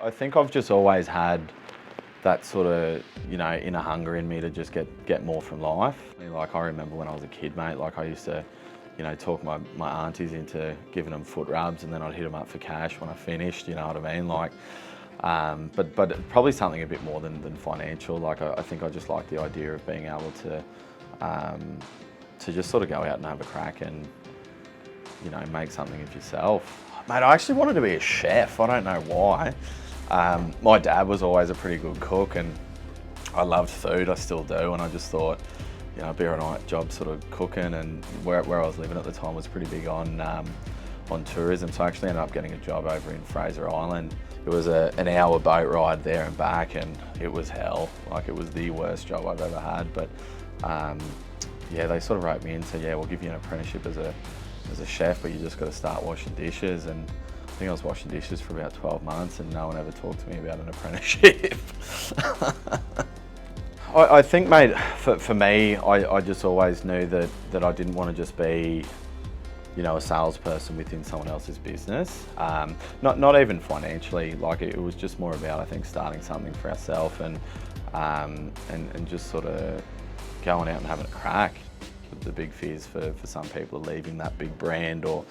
I think I've just always had that sort of, inner hunger in me to just get more from life. Like, I remember when I was a kid, mate, like I used to, talk my aunties into giving them foot rubs, and then I'd hit them up for cash when I finished, you know what I mean? Like, but probably something a bit more than financial. Like, I think I just like the idea of being able to just sort of go out and have a crack and, make something of yourself. Mate, I actually wanted to be a chef. I don't know why. My dad was always a pretty good cook, and I loved food, I still do, and I just thought, it'd be a nice job sort of cooking, and where I was living at the time was pretty big on tourism, so I actually ended up getting a job over in Fraser Island. It was an hour boat ride there and back, and it was hell. Like, it was the worst job I've ever had, but yeah, they sort of wrote me in, so yeah, we'll give you an apprenticeship as a chef, but you just got to start washing dishes. And I think I was washing dishes for about 12 months and no one ever talked to me about an apprenticeship. I think, mate, for me, I just always knew that I didn't want to just be, a salesperson within someone else's business. Not even financially, like it was just more about, I think, starting something for ourselves and just sort of going out and having a crack. The big fears for some people are leaving that big brand, or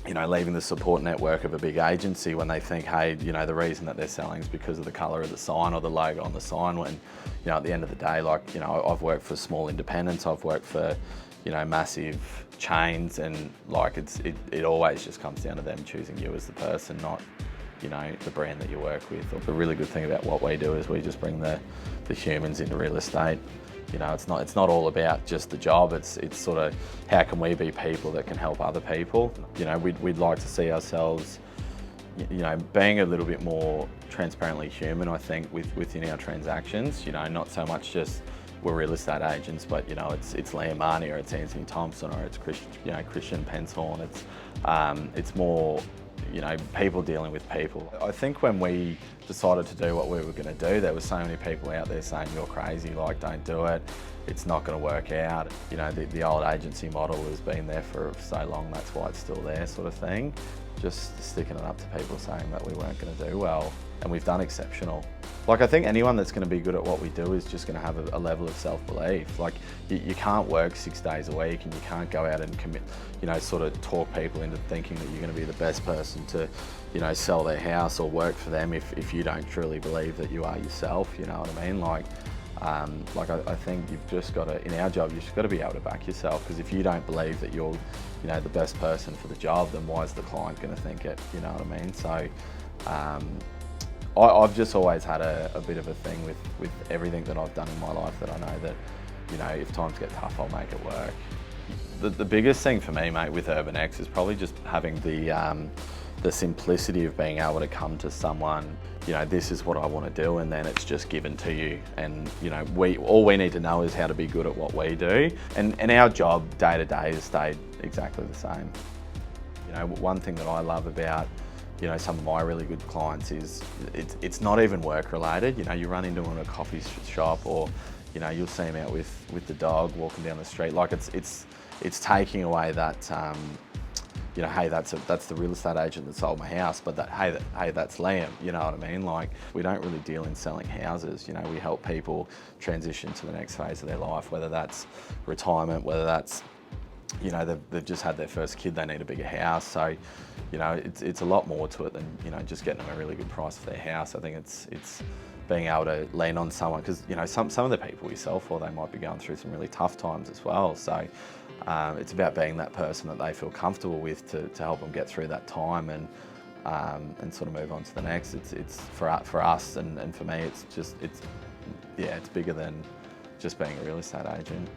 leaving the support network of a big agency when they think, hey, the reason that they're selling is because of the colour of the sign or the logo on the sign, when, at the end of the day, like, I've worked for small independents, I've worked for, massive chains, and like it always just comes down to them choosing you as the person, not, the brand that you work with. The really good thing about what we do is we just bring the humans into real estate. It's not all about just the job. It's sort of, how can we be people that can help other people? We'd like to see ourselves, being a little bit more transparently human, I think, within our transactions. Not so much just we're real estate agents, but it's Liam Mahony, or it's Anthony Thompson, or it's Christian Penshorn. It's more, people dealing with people. I think when we decided to do what we were going to do, there were so many people out there saying, you're crazy, like, don't do it, it's not going to work out. The old agency model has been there for so long, that's why it's still there, sort of thing. Just sticking it up to people saying that we weren't going to do well, and we've done exceptional. Like, I think anyone that's going to be good at what we do is just going to have a level of self-belief. Like, you can't work 6 days a week, and you can't go out and commit, sort of talk people into thinking that you're going to be the best person to, sell their house or work for them if you don't truly believe that you are yourself, you know what I mean? Like, I think you've just got to, in our job, you've just got to be able to back yourself, because if you don't believe that you're, the best person for the job, then why is the client going to think it, you know what I mean? So, I've just always had a bit of a thing with everything that I've done in my life, that I know that, if times get tough, I'll make it work. The biggest thing for me, mate, with Urban X is probably just having the simplicity of being able to come to someone, this is what I want to do, and then it's just given to you. And, all we need to know is how to be good at what we do. And our job day to day has stayed exactly the same. One thing that I love about, some of my really good clients is it's not even work related. You run into them in a coffee shop, or, you'll see them out with the dog walking down the street. Like, it's taking away that, hey, that's the real estate agent that sold my house, but hey, that's Liam, you know what I mean? Like, we don't really deal in selling houses. We help people transition to the next phase of their life, whether that's retirement, whether that's, they've just had their first kid, they need a bigger house. So, it's a lot more to it than, just getting them a really good price for their house. I think it's being able to lean on someone, because, some of the people we sell for, they might be going through some really tough times as well. So, it's about being that person that they feel comfortable with to help them get through that time and sort of move on to the next. It's for us and for me, it's bigger than just being a real estate agent.